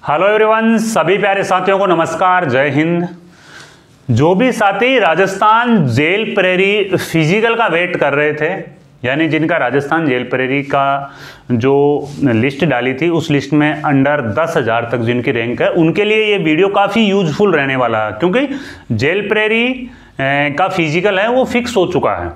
Hello everyone, सभी प्यारे साथियों को नमस्कार, जय हिंद। जो भी साथी राजस्थान जेल प्रेरी फिजिकल का वेट कर रहे थे, यानी जिनका राजस्थान जेल प्रेरी का जो लिस्ट डाली थी उस लिस्ट में अंडर 10,000 तक जिनकी रैंक है, उनके लिए ये वीडियो काफ़ी यूजफुल रहने वाला है, क्योंकि जेल प्रेरी का फिजिकल है वो फिक्स हो चुका है।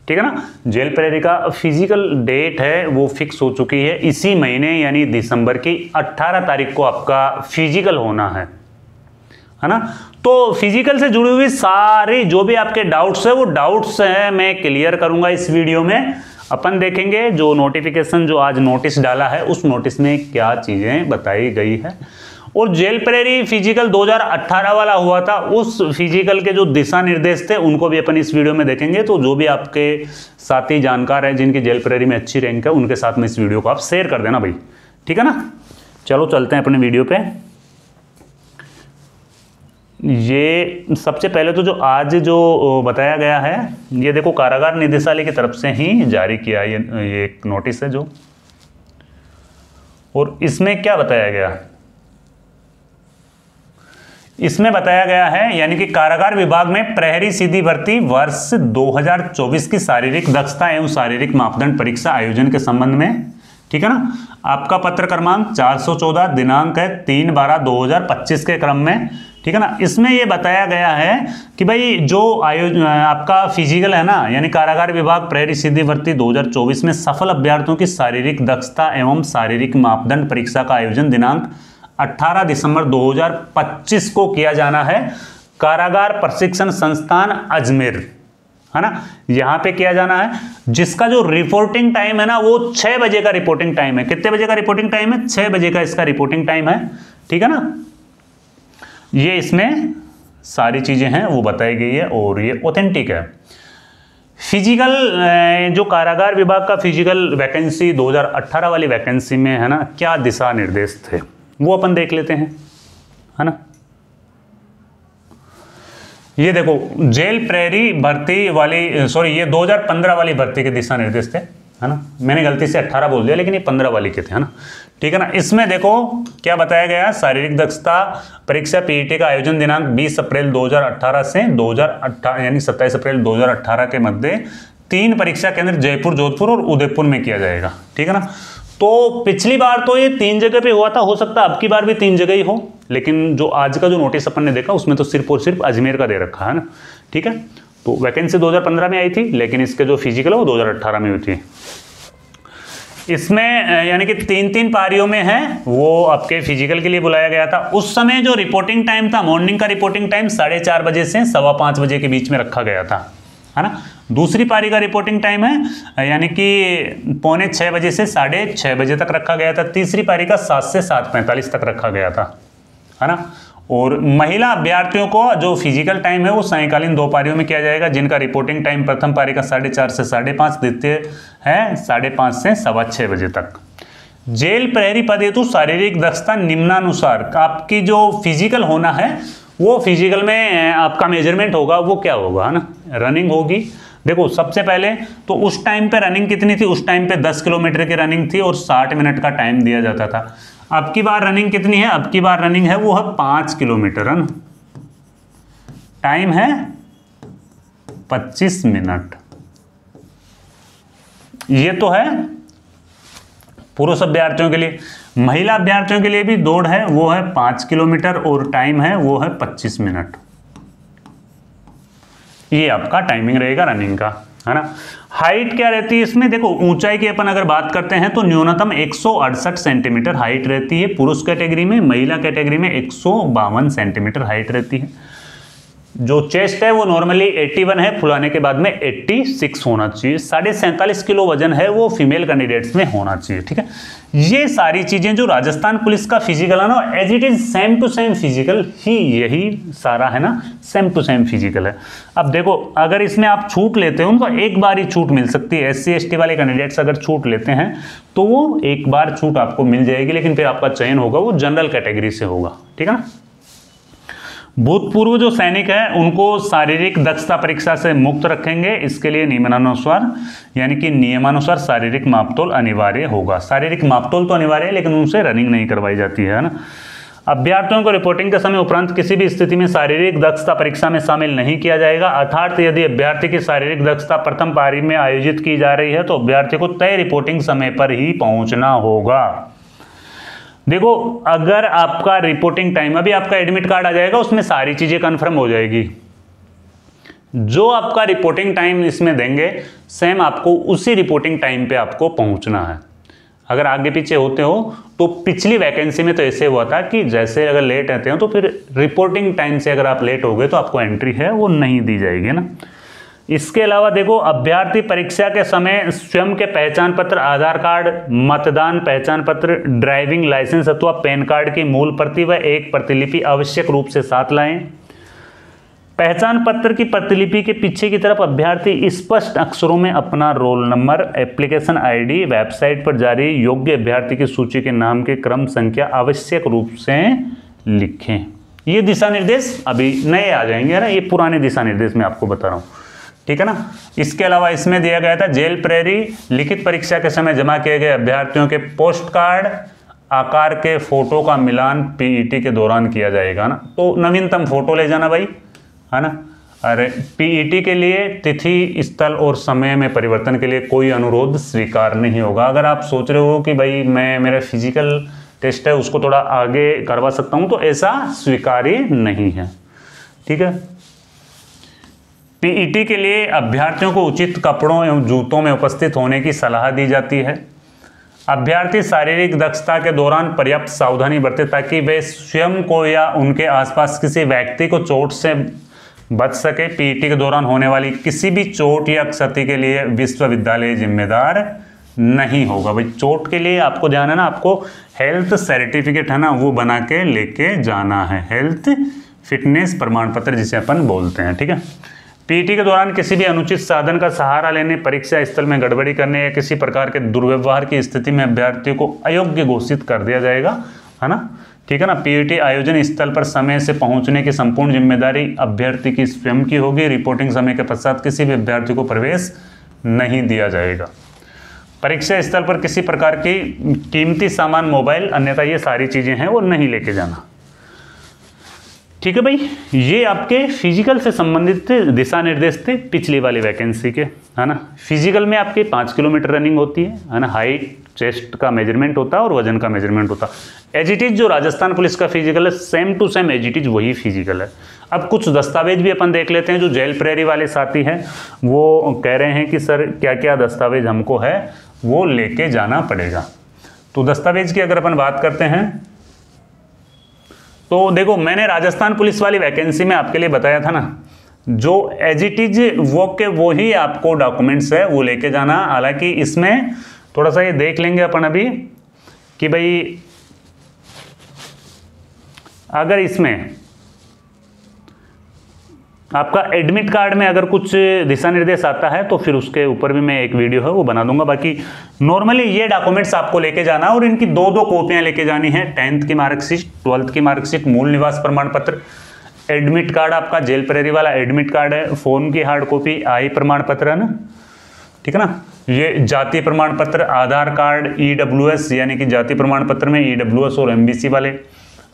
ठीक है ना, जेल प्रेरी का फिजिकल डेट है वो फिक्स हो चुकी है। इसी महीने यानी दिसंबर की 18 तारीख को आपका फिजिकल होना है ना। तो फिजिकल से जुड़ी हुई सारी जो भी आपके डाउट्स है वो डाउट्स है मैं क्लियर करूंगा इस वीडियो में। अपन देखेंगे जो नोटिफिकेशन जो आज नोटिस डाला है उस नोटिस में क्या चीजें बताई गई है, और जेल प्रेरी फिजिकल 2018 वाला हुआ था उस फिजिकल के जो दिशा निर्देश थे उनको भी अपन इस वीडियो में देखेंगे। तो जो भी आपके साथी जानकार हैं जिनकी जेल प्रेरी में अच्छी रैंक है उनके साथ में इस वीडियो को आप शेयर कर देना भाई, ठीक है ना। चलो चलते हैं अपने वीडियो पे। ये सबसे पहले तो जो आज जो बताया गया है ये देखो कारागार निदेशालय की तरफ से ही जारी किया ये एक नोटिस है जो, और इसमें क्या बताया गया, इसमें बताया गया है यानी कि कारागार विभाग में प्रहरी सीधी भर्ती वर्ष 2024 की शारीरिक दक्षता एवं शारीरिक मापदंड परीक्षा आयोजन के संबंध में, ठीक है ना। आपका पत्र क्रमांक 414 दिनांक है 3/12/2025 के क्रम में, ठीक है ना। इसमें यह बताया गया है कि भाई जो आपका फिजिकल है ना, यानी कारागार विभाग प्रहरी सीधी भर्ती 2024 में सफल अभ्यर्थियों की शारीरिक दक्षता एवं शारीरिक मापदंड परीक्षा का आयोजन दिनांक 18 दिसंबर 2025 को किया जाना है कारागार प्रशिक्षण संस्थान अजमेर, है ना, यहां पे किया जाना है। जिसका जो रिपोर्टिंग टाइम है ना वो 6 बजे का रिपोर्टिंग टाइम है। कितने बजे का रिपोर्टिंग टाइम है? 6 बजे का इसका रिपोर्टिंग टाइम है, ठीक है ना। ये इसमें सारी चीजें हैं वो बताई गई है और ये ऑथेंटिक है। फिजिकल जो कारागार विभाग का फिजिकल वैकेंसी 2018 वाली वैकेंसी में है ना, क्या दिशा निर्देश थे वो अपन देख लेते हैं, है ना। ये देखो जेल प्रेरी भर्ती वाली, सॉरी ये 2015 वाली भर्ती के दिशा निर्देश थे, है ना। मैंने गलती से 18 बोल दिया लेकिन ये 15 वाली के थे, है ना, ठीक है ना। इसमें देखो क्या बताया गया, शारीरिक दक्षता परीक्षा पीईटी का आयोजन दिनांक 20 अप्रैल 2018 से 2018 यानी 27 अप्रैल 2018 के मध्य 3 परीक्षा केंद्र जयपुर, जोधपुर और उदयपुर में किया जाएगा, ठीक है ना। तो पिछली बार तो ये 3 जगह पे हुआ था, हो सकता है अब की बार भी 3 जगह ही हो, लेकिन जो आज का जो नोटिस अपन ने देखा उसमें तो सिर्फ और सिर्फ अजमेर का दे रखा है ना, ठीक है। तो वैकेंसी 2015 में आई थी लेकिन इसके जो फिजिकल है वो 2018 में हुई थी। इसमें यानी कि 3-3 पारियों में है वो आपके फिजिकल के लिए बुलाया गया था। उस समय जो रिपोर्टिंग टाइम था, मॉर्निंग का रिपोर्टिंग टाइम 4:30 बजे से 5:15 बजे के बीच में रखा गया था, है ना। दूसरी पारी का रिपोर्टिंग टाइम है यानी कि 5:45 बजे से 6:30 बजे तक रखा गया था। तीसरी पारी का 7 से 7:45 तक रखा गया था, है ना। और महिला अभ्यर्थियों को जो फिजिकल टाइम है वो सायंकालीन 2 पारियों में किया जाएगा, जिनका रिपोर्टिंग टाइम प्रथम पारी का 4:30 से 5:30, द्वितीय है 5:30 से 6:15 बजे तक। जेल प्रहरी पद हेतु शारीरिक दक्षता निम्नानुसार, आपकी जो फिजिकल होना है वो फिजिकल में आपका मेजरमेंट होगा वो क्या होगा, है ना। रनिंग होगी। देखो सबसे पहले तो उस टाइम पे रनिंग कितनी थी, उस टाइम पे 10 किलोमीटर की रनिंग थी और 60 मिनट का टाइम दिया जाता था। अब की बार रनिंग कितनी है, अब की बार रनिंग है वो है 5 किलोमीटर, है ना। टाइम है 25 मिनट। ये तो है पुरुष अभ्यर्थियों के लिए। महिला अभ्यर्थियों के लिए भी दौड़ है वो है 5 किलोमीटर और टाइम है वो है 25 मिनट। ये आपका टाइमिंग रहेगा रनिंग का, है ना। हाइट क्या रहती है इसमें, देखो ऊंचाई की अपन अगर बात करते हैं तो न्यूनतम 168 सेंटीमीटर हाइट रहती है पुरुष कैटेगरी में, महिला कैटेगरी में 152 सेंटीमीटर हाइट रहती है। जो चेस्ट है वो नॉर्मली 81 है, फुलाने के बाद में 86 होना चाहिए। 47.5 किलो वजन है वो फीमेल कैंडिडेट्स में होना चाहिए, ठीक है। ये सारी चीजें जो राजस्थान पुलिस का फिजिकल है ना, as it is same to same physical ही यही सारा है ना, सेम टू सेम फिजिकल है। अब देखो अगर इसमें आप छूट लेते हो तो एक बार ही छूट मिल सकती है। SC ST वाले कैंडिडेट्स अगर छूट लेते हैं तो वो एक बार छूट आपको मिल जाएगी, लेकिन फिर आपका चयन होगा वो जनरल कैटेगरी से होगा, ठीक है ना। भूतपूर्व जो सैनिक है उनको शारीरिक दक्षता परीक्षा से मुक्त रखेंगे। इसके लिए नियमानुसार यानी कि नियमानुसार शारीरिक मापतोल अनिवार्य होगा। शारीरिक मापतोल तो अनिवार्य है लेकिन उनसे रनिंग नहीं करवाई जाती है ना। अभ्यर्थियों को रिपोर्टिंग के समय उपरांत किसी भी स्थिति में शारीरिक दक्षता परीक्षा में शामिल नहीं किया जाएगा। अर्थात यदि अभ्यर्थी की शारीरिक दक्षता प्रथम पारी में आयोजित की जा रही है तो अभ्यर्थी को तय रिपोर्टिंग समय पर ही पहुंचना होगा। देखो, अगर आपका रिपोर्टिंग टाइम, अभी आपका एडमिट कार्ड आ जाएगा, उसमें सारी चीजें कंफर्म हो जाएगी। जो आपका रिपोर्टिंग टाइम इसमें देंगे, सेम आपको उसी रिपोर्टिंग टाइम पे आपको पहुंचना है। अगर आगे पीछे होते हो तो पिछली वैकेंसी में तो ऐसे हुआ था कि जैसे अगर लेट आते हो तो फिर रिपोर्टिंग टाइम से अगर आप लेट हो गए तो आपको एंट्री है वो नहीं दी जाएगी ना। इसके अलावा देखो, अभ्यर्थी परीक्षा के समय स्वयं के पहचान पत्र, आधार कार्ड, मतदान पहचान पत्र, ड्राइविंग लाइसेंस अथवा पैन कार्ड की मूल प्रति व एक प्रतिलिपि आवश्यक रूप से साथ लाएं। पहचान पत्र की प्रतिलिपि के पीछे की तरफ अभ्यर्थी स्पष्ट अक्षरों में अपना roll number, application ID, website पर जारी योग्य अभ्यर्थी की सूची के नाम के क्रम संख्या आवश्यक रूप से लिखें। ये दिशा निर्देश अभी नए आ जाएंगे ना, ये पुराने दिशा निर्देश मैं आपको बता रहा हूँ, ठीक है ना। इसके अलावा इसमें दिया गया था जेल प्रेरी लिखित परीक्षा के समय जमा किए गए अभ्यर्थियों के पोस्ट कार्ड आकार के फोटो का मिलान पीईटी के दौरान किया जाएगा ना। तो नवीनतम फोटो ले जाना भाई, है ना। अरे पीईटी के लिए तिथि, स्थल और समय में परिवर्तन के लिए कोई अनुरोध स्वीकार नहीं होगा। अगर आप सोच रहे हो कि भाई मेरा फिजिकल टेस्ट है उसको थोड़ा आगे करवा सकता हूं, तो ऐसा स्वीकार्य नहीं है, ठीक है। पीईटी के लिए अभ्यर्थियों को उचित कपड़ों एवं जूतों में उपस्थित होने की सलाह दी जाती है। अभ्यर्थी शारीरिक दक्षता के दौरान पर्याप्त सावधानी बरते ताकि वे स्वयं को या उनके आसपास किसी व्यक्ति को चोट से बच सके। पीईटी के दौरान होने वाली किसी भी चोट या क्षति के लिए विश्वविद्यालय जिम्मेदार नहीं होगा। भाई चोट के लिए आपको ध्यान है ना, आपको हेल्थ सर्टिफिकेट है ना वो बना के लेके जाना है, हेल्थ फिटनेस प्रमाण पत्र जिसे अपन बोलते हैं, ठीक है। पीईटी के दौरान किसी भी अनुचित साधन का सहारा लेने, परीक्षा स्थल में गड़बड़ी करने या किसी प्रकार के दुर्व्यवहार की स्थिति में अभ्यर्थियों को अयोग्य घोषित कर दिया जाएगा, है ना, ठीक है ना। पीईटी आयोजन स्थल पर समय से पहुंचने की संपूर्ण जिम्मेदारी अभ्यर्थी की स्वयं की होगी। रिपोर्टिंग समय के पश्चात किसी भी अभ्यर्थी को प्रवेश नहीं दिया जाएगा। परीक्षा स्थल पर किसी प्रकार की कीमती सामान, मोबाइल, अन्यथा ये सारी चीजें हैं वो नहीं लेके जाना, ठीक है भाई। ये आपके फिजिकल से संबंधित दिशा निर्देश थे पिछली वाली वैकेंसी के, है ना। फिजिकल में आपके 5 किलोमीटर रनिंग होती है ना, हाइट, चेस्ट का मेजरमेंट होता है और वजन का मेजरमेंट होता है। एज इट इज जो राजस्थान पुलिस का फिजिकल है, same to same as it is वही फिजिकल है। अब कुछ दस्तावेज भी अपन देख लेते हैं। जो जेल प्रेरी वाले साथी हैं वो कह रहे हैं कि सर क्या क्या दस्तावेज हमको है वो लेके जाना पड़ेगा। तो दस्तावेज की अगर अपन बात करते हैं तो देखो, मैंने राजस्थान पुलिस वाली वैकेंसी में आपके लिए बताया था ना, जो एज इट इज वो के वो ही आपको डॉक्यूमेंट्स है वो लेके जाना। हालांकि इसमें थोड़ा सा ये देख लेंगे अपन अभी कि भाई अगर इसमें आपका एडमिट कार्ड में अगर कुछ दिशा निर्देश आता है तो फिर उसके ऊपर भी मैं एक वीडियो है वो बना दूंगा। बाकी नॉर्मली ये डॉक्यूमेंट्स आपको लेके जाना और इनकी 2-2 कॉपियां लेके जानी है। 10th की मार्कशीट, 12th की मार्कशीट, मूल निवास प्रमाण पत्र, एडमिट कार्ड, आपका जेल प्रेरी वाला एडमिट कार्ड है, फोन की हार्ड कॉपी, आई प्रमाण पत्र है ना, ठीक है ना। ये जाति प्रमाण पत्र, आधार कार्ड, EWS यानी कि जाति प्रमाण पत्र में EWS और MBC वाले,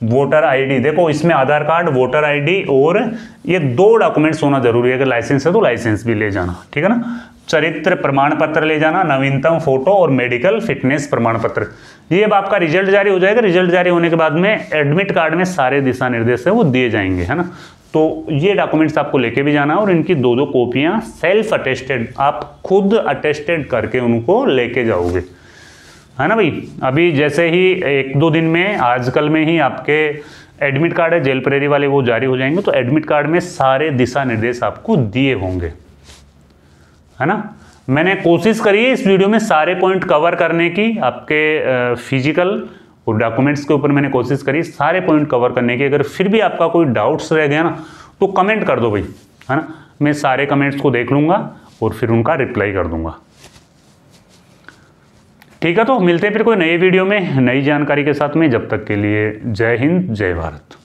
वोटर आईडी। देखो इसमें आधार कार्ड, वोटर आईडी और ये 2 डॉक्यूमेंट्स होना जरूरी है। अगर लाइसेंस है तो लाइसेंस भी ले जाना, ठीक है ना। चरित्र प्रमाण पत्र ले जाना, नवीनतम फोटो और मेडिकल फिटनेस प्रमाण पत्र। ये अब आपका रिजल्ट जारी हो जाएगा। रिजल्ट जारी होने के बाद में एडमिट कार्ड में सारे दिशा निर्देश है वो दिए जाएंगे, है ना। तो ये डॉक्यूमेंट्स आपको लेके भी जाना और इनकी 2-2 कॉपियां सेल्फ अटेस्टेड, आप खुद अटेस्टेड करके उनको लेके जाओगे, है ना भाई। अभी जैसे ही 1-2 दिन में, आजकल में ही आपके एडमिट कार्ड है जेल प्रेरी वाले वो जारी हो जाएंगे, तो एडमिट कार्ड में सारे दिशा निर्देश आपको दिए होंगे, है ना। मैंने कोशिश करी है इस वीडियो में सारे पॉइंट कवर करने की। आपके फिजिकल और डॉक्यूमेंट्स के ऊपर मैंने कोशिश करी सारे पॉइंट कवर करने की। अगर फिर भी आपका कोई डाउट्स रह गया ना तो कमेंट कर दो भाई, है ना। मैं सारे कमेंट्स को देख लूँगा और फिर उनका रिप्लाई कर दूंगा, ठीक है। तो मिलते हैं फिर कोई नए वीडियो में नई जानकारी के साथ में। जब तक के लिए जय हिंद, जय भारत।